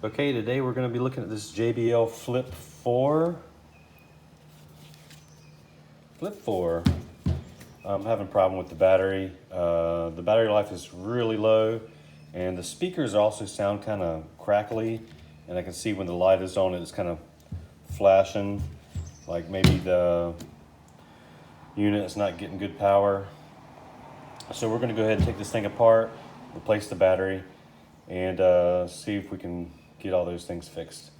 Okay, today we're going to be looking at this JBL Flip 4. Flip 4. I'm having a problem with the battery. The battery life is really low, and the speakers also sound kind of crackly, and I can see when the light is on it's kind of flashing, like maybe the unit is not getting good power. So we're going to go ahead and take this thing apart, replace the battery, and see if we can get all those things fixed.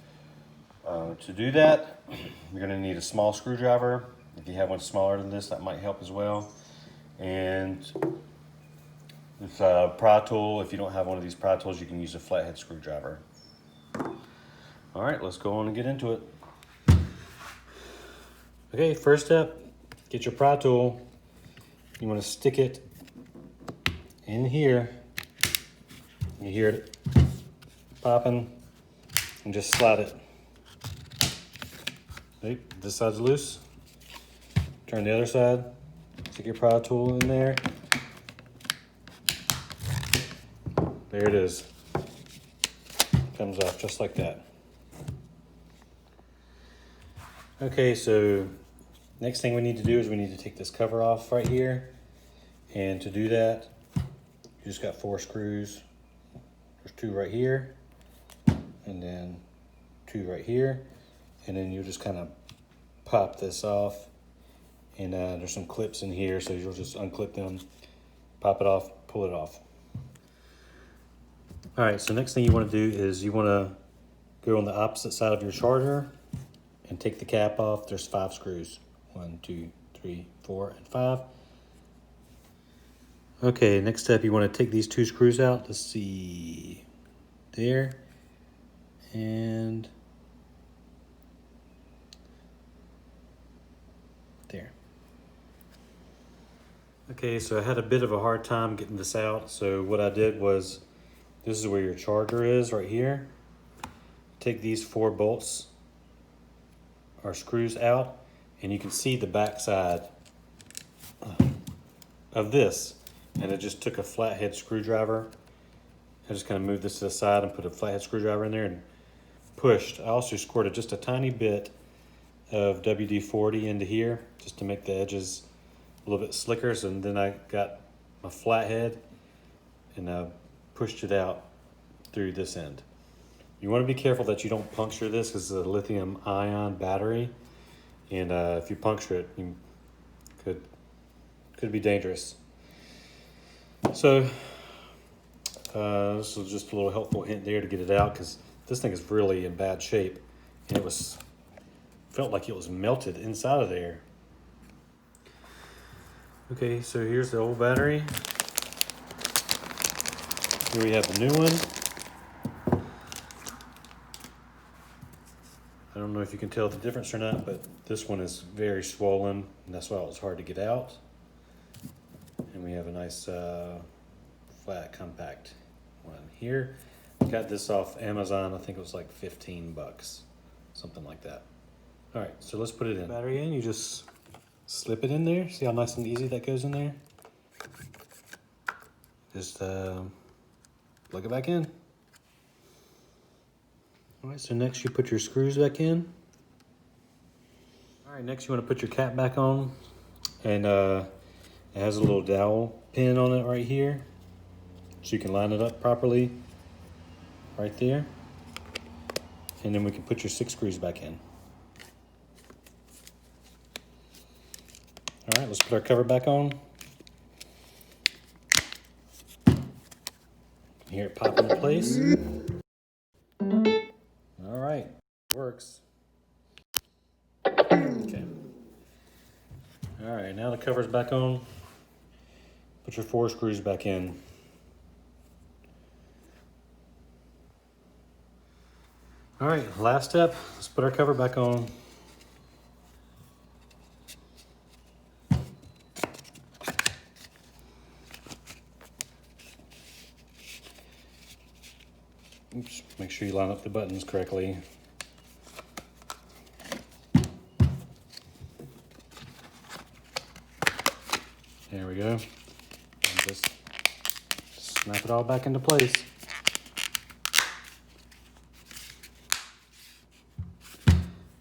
To do that, you're going to need a small screwdriver. If you have one smaller than this, that might help as well. And it's a pry tool. If you don't have one of these pry tools, you can use a flathead screwdriver. All right, let's go on and get into it. Okay, first step, get your pry tool. You want to stick it in here. You hear it popping, and just slide it. Okay, this side's loose. Turn the other side. Stick your pry tool in there. There it is. Comes off just like that. Okay, so next thing we need to do is we need to take this cover off right here. And to do that, you just got 4 screws. There's 2 right here, and then 2 right here. And then you just kind of pop this off. And there's some clips in here, so you'll just unclip them, pop it off, pull it off. All right, so next thing you want to do is you want to go on the opposite side of your charger and take the cap off. There's 5 screws. 1, 2, 3, 4, and 5. Okay, next step, you want to take these 2 screws out. Let's see, there, and there. Okay, so I had a bit of a hard time getting this out. So what I did was, this is where your charger is, right here. Take these 4 bolts or screws out, and you can see the back side of this. And it just took a flathead screwdriver. I just kind of moved this to the side and put a flathead screwdriver in there and pushed. I also squirted just a tiny bit of WD-40 into here just to make the edges a little bit slicker. So then I got my flathead and I pushed it out through this end. You want to be careful that you don't puncture this because it's a lithium ion battery. And if you puncture it, you could be dangerous. So this was just a little helpful hint there to get it out, because this thing is really in bad shape, and it felt like it was melted inside of there. Okay, so here's the old battery. Here we have the new one. I don't know if you can tell the difference or not, but this one is very swollen, and that's why it was hard to get out. And we have a nice flat compact one here. Got this off Amazon. I think it was like 15 bucks, something like that. All right, so let's put it in. Battery in, you just slip it in there. See how nice and easy that goes in there? Just plug it back in. All right, so next you put your screws back in. All right, next you want to put your cap back on, and it has a little dowel pin on it right here, so you can line it up properly right there. And then we can put your 6 screws back in. All right, let's put our cover back on. You can hear it pop into place. All right, works. Okay. All right, now the cover's back on. Put your 4 screws back in. All right, last step, let's put our cover back on. Oops, make sure you line up the buttons correctly. There we go. And just snap it all back into place.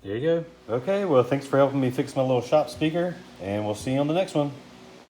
There you go. Okay, well, thanks for helping me fix my little shop speaker, and we'll see you on the next one.